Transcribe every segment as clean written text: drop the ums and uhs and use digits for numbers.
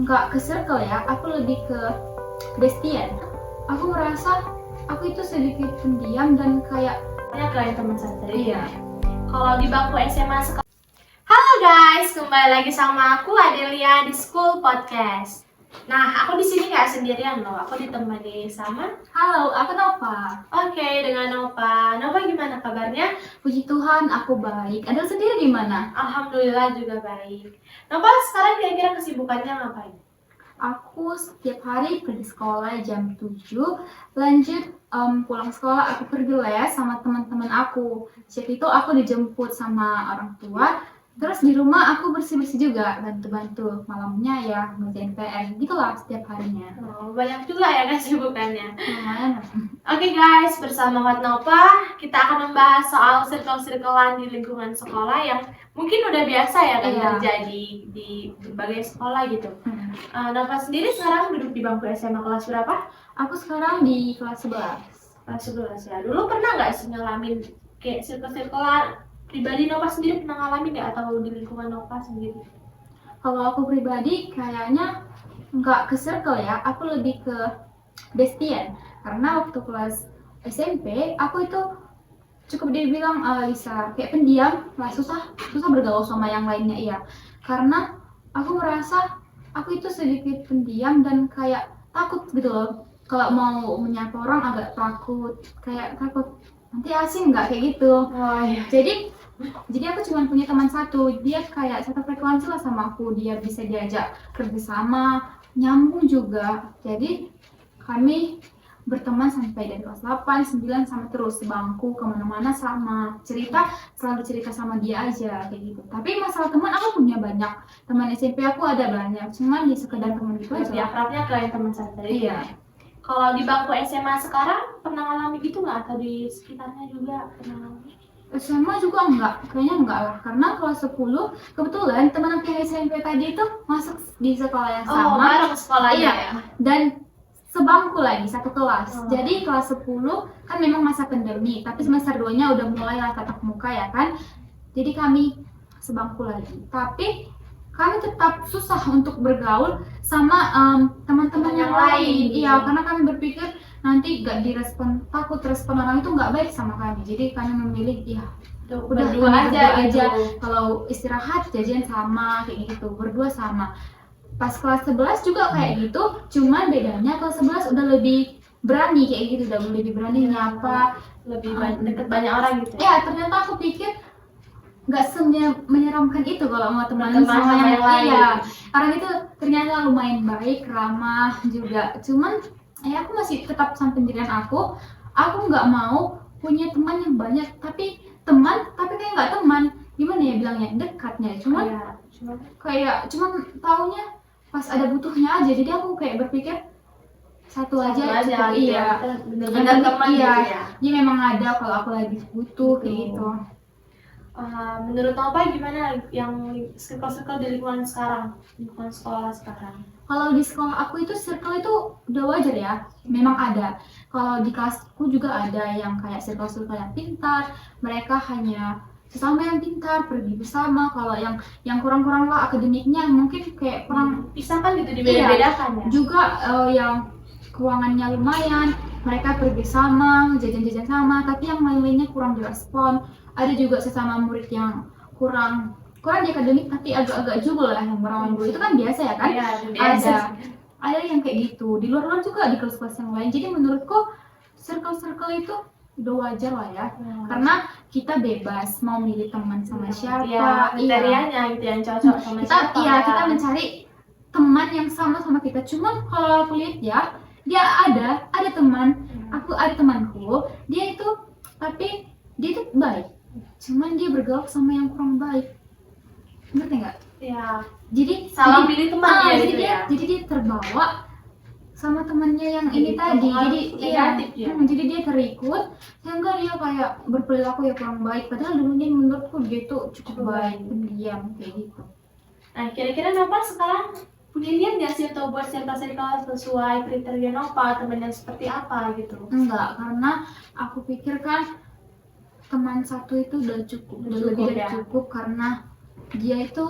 nggak ke circle ya, aku lebih ke bestian. Aku merasa aku itu sedikit pendiam dan kayak kayak teman sendiri. iya. Kalau di bangku SMA sekarang. Halo guys, kembali lagi sama aku Adelia di School Podcast. Nah, aku di sini nggak sendirian loh. Aku ditemani sama. Halo, aku Nova. Oke, dengan Nova. Nova gimana kabarnya? Puji Tuhan, aku baik. Adel sendiri gimana? Alhamdulillah juga baik. Nova sekarang kira-kira kesibukannya ngapain? Aku setiap hari pergi sekolah jam 7, lanjut pulang sekolah aku pergi les sama teman-teman aku. Siap itu aku dijemput sama orang tua. Terus di rumah aku bersih-bersih juga, bantu-bantu. Malamnya ya ngerjain PR, gitulah setiap harinya. Oh, banyak juga ya kesibukannya. Lumayan. Oke guys, bersama Mat Nova, kita akan membahas soal circle-circlean di lingkungan sekolah yang mungkin udah biasa ya kan Iya. terjadi di berbagai sekolah gitu. Nova sendiri sekarang duduk di bangku SMA kelas berapa? Aku sekarang di kelas 11. Kelas 11 ya. Dulu pernah nggak sih ngalamin kayak circle-circlean pribadi Nova sendiri pernah ngalamin nggak atau di lingkungan Nova sendiri? Kalau aku pribadi kayaknya nggak ke circle ya, aku lebih ke bestian. Karena waktu kelas SMP aku itu cukup dibilang bisa kayak pendiam, lah susah bergaul sama yang lainnya iya. Karena aku merasa aku itu sedikit pendiam dan kayak takut gitu loh. Kalau mau menyapa orang agak takut, kayak takut nanti asing nggak kayak gitu. Oh iya. Jadi aku cuma punya teman satu, dia kayak satu frekuensi lah sama aku, dia bisa diajak kerjasama, nyambung juga. Jadi kami berteman sampai dari kelas 8, 9 sama terus sebangku kemana-mana sama, selalu cerita sama dia aja kayak gitu. Tapi masalah teman aku punya banyak, teman SMP aku ada banyak, cuman ya sekedar teman gitu Lebih aja. akrabnya kayak teman sendiri. Iya. Kalau di bangku SMA sekarang pernah ngalamin gitu nggak atau di sekitarnya juga pernah ngalamin? SMA juga kayaknya enggak lah, karena kelas 10 kebetulan teman aku yang SMP tadi itu masuk di sekolah yang sama. Bareng sekolahnya Iya. ya? Dan sebangku lagi, satu kelas. Oh. Jadi kelas 10 kan memang masa pandemi, tapi semester 2-nya udah mulai lah tatap muka ya kan. Jadi kami sebangku lagi. Tapi kami tetap susah untuk bergaul sama teman-teman yang lain. Iya, karena kami berpikir nanti gak direspon, takut respon orang itu nggak baik sama kami. Jadi kami memilih ya udah berdua kami aja berdua gitu. Kalau istirahat jajan sama kayak gitu, berdua sama. Pas kelas 11 juga kayak gitu, cuman bedanya kelas 11 udah lebih berani kayak gitu, udah lebih berani nyapa, Lebih deket banyak orang gitu ya. Ternyata aku pikir nggak menyeramkan itu kalau mau teman Berteman sama yang lain. Iya, orang itu ternyata lumayan baik, ramah juga. Cuman ya aku masih tetap sama pendirian aku nggak mau punya teman yang banyak, tapi kayak nggak teman, gimana ya bilangnya, dekatnya cuman cuman taunya pas ada butuhnya aja. Jadi aku kayak berpikir satu aja cukup. gitu Iya, ya. Bener-bener teman iya, gitu ya. dia memang ada kalau aku lagi butuh kayak gitu. Menurut Nova gimana yang circle-circle di lingkungan sekarang, lingkungan sekolah sekarang? Kalau di sekolah aku itu circle itu udah wajar ya, memang ada. Kalau di kelasku juga ada yang kayak circle-circle yang pintar, mereka hanya sesama yang pintar pergi bersama. Kalau yang kurang-kurang lah akademiknya mungkin kayak kurang Pisahkan gitu, dibeda-bedakan ya. juga yang keuangannya lumayan, mereka pergi sama, jajan-jajan sama, tapi yang lain-lainnya kurang direspon. Ada juga sesama murid yang kurang di akademik tapi agak-agak juga lah yang berawan dulu, itu kan biasa ya kan. Iya, biasa. Ada yang kayak gitu di luar juga di kelas-kelas yang lain. Jadi menurutku circle itu udah wajar lah ya, karena kita bebas mau milih teman sama siapa, kriterianya gitu yang cocok sama siapa. Kita mencari teman yang sama kita. Cuman kalau aku lihat ya, dia ada teman, aku ada temanku, dia itu baik, cuman dia bergaul sama yang kurang baik, ngerti nggak? Ya. Jadi salah pilih teman ya jadi gitu dia, ya. Jadi dia terbawa sama temannya yang ini tadi. Jadi negatif ya. Jadi dia terikut sehingga dia kayak berperilaku yang kurang baik. Padahal dulunya menurutku dia tuh cukup baik, pendiam kayak gitu. Nah, kira-kira Nova sekarang punya niat nggak sih atau buat circle-circle sesuai kriteria Nova, teman yang seperti apa gitu? Enggak, karena aku pikir kan teman satu itu udah cukup, udah lebih dari cukup, karena dia itu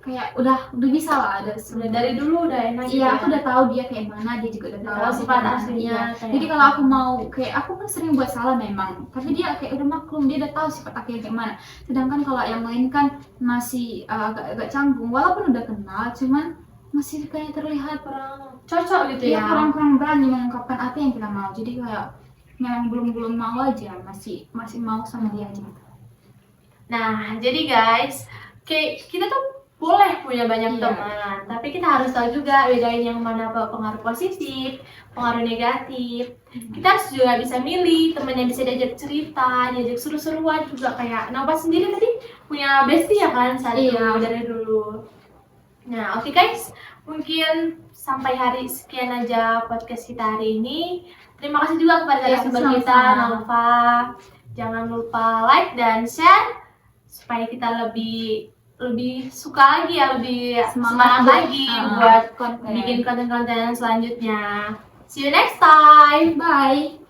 kayak udah bisa lah, ada Udah dari dulu udah enak gitu iya, ya. aku udah tahu dia kayak mana, dia juga udah tahu Tahu aku sifat kayak mana. aslinya Iya. kayak Jadi apa. kalau aku mau kayak aku kan sering buat salah memang, tapi dia kayak udah maklum, dia udah tahu sifat aku yang kayak mana. Sedangkan kalau yang lain kan masih agak canggung, walaupun udah kenal, cuman masih kayak terlihat kurang cocok gitu dia ya. kurang berani mengungkapkan apa yang kita mau. Jadi kayak memang belum mau aja, masih mau sama dia aja. Nah, jadi guys, kayak kita tuh boleh punya banyak Iya. teman, tapi kita harus tahu juga bedain yang mana pengaruh positif, pengaruh negatif. Kita harus juga bisa milih teman yang bisa diajak cerita, diajak seru-seruan juga kayak Nova sendiri tadi punya bestie ya kan satu Iya. dari dulu. Nah, oke guys, mungkin sampai hari sekian aja podcast kita hari ini. Terima kasih juga kepada Iya, narasumber sama-sama. kita, Nova. Jangan lupa like dan share supaya kita lebih suka lagi ya, lebih semangat lagi buat konten. bikin konten-konten selanjutnya. See you next time. Bye.